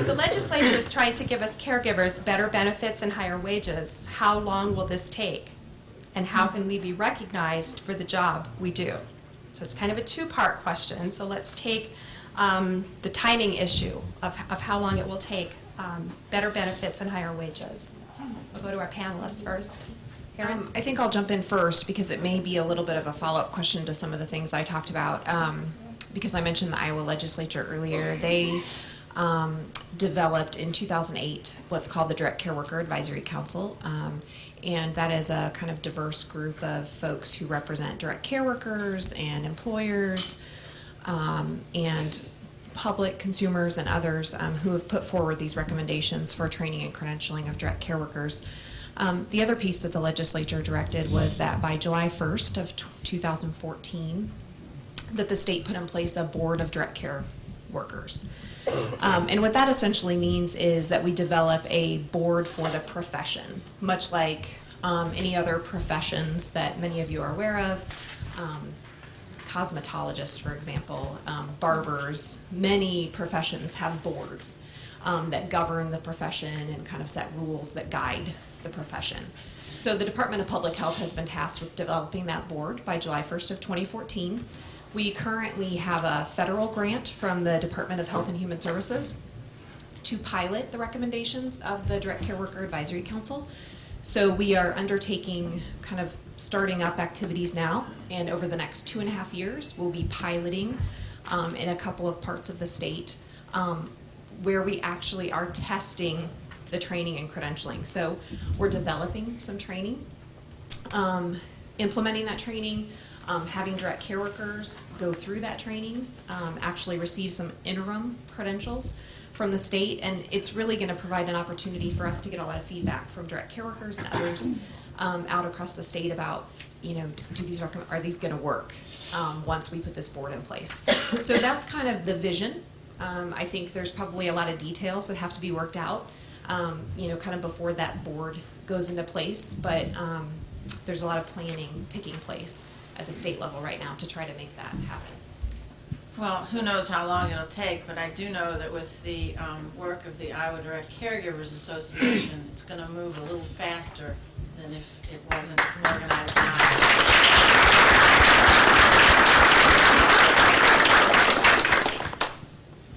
if the legislature is trying to give us caregivers better benefits and higher wages, how long will this take? And how can we be recognized for the job we do? So it's kind of a two-part question. So let's take the timing issue of how long it will take, better benefits and higher wages. We'll go to our panelists first. Erin? I think I'll jump in first because it may be a little bit of a follow-up question to some of the things I talked about. Because I mentioned the Iowa legislature earlier, they developed in 2008 what's called the Direct Care Worker Advisory Council. And that is a kind of diverse group of folks who represent direct care workers and employers and public consumers and others who have put forward these recommendations for training and credentialing of direct care workers. The other piece that the legislature directed was that by July 1st of 2014, that the state put in place a board of direct care workers. And what that essentially means is that we develop a board for the profession, much like any other professions that many of you are aware of. Cosmetologists, for example, barbers, many professions have boards that govern the profession and kind of set rules that guide the profession. So the Department of Public Health has been tasked with developing that board by July 1st of 2014. We currently have a federal grant from the Department of Health and Human Services to pilot the recommendations of the Direct Care Worker Advisory Council. So we are undertaking kind of starting up activities now, and over the next 2.5 years, we'll be piloting in a couple of parts of the state where we actually are testing the training and credentialing. So we're developing some training, implementing that training, having direct care workers go through that training, actually receive some interim credentials from the state, and it's really going to provide an opportunity for us to get a lot of feedback from direct care workers and others out across the state about, you know, are these going to work once we put this board in place. So that's kind of the vision. I think there's probably a lot of details that have to be worked out, you know, kind of before that board goes into place, but there's a lot of planning taking place at the state level right now to try to make that happen. Well, who knows how long it'll take, but I do know that with the work of the Iowa Direct Caregivers Association, it's going to move a little faster than if it wasn't organized in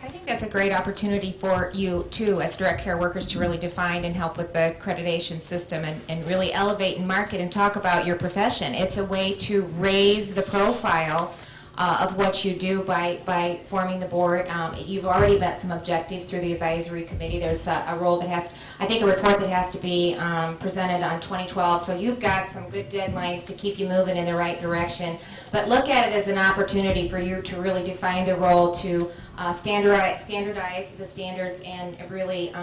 I think that's a great opportunity for you too as direct care workers to really define and help with the accreditation system and really elevate and market and talk about your profession. It's a way to raise the profile of what you do by forming the board. You've already met some objectives through the advisory committee. There's a role that has, I think a report that has to be presented on 2012, so you've got some good deadlines to keep you moving in the right direction. But look at it as an opportunity for you to really define the role, to standardize the standards and really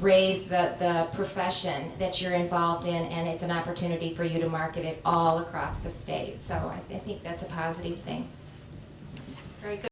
raise the profession that you're involved in, and it's an opportunity for you to market it all across the state. So I think that's a positive thing. Very good.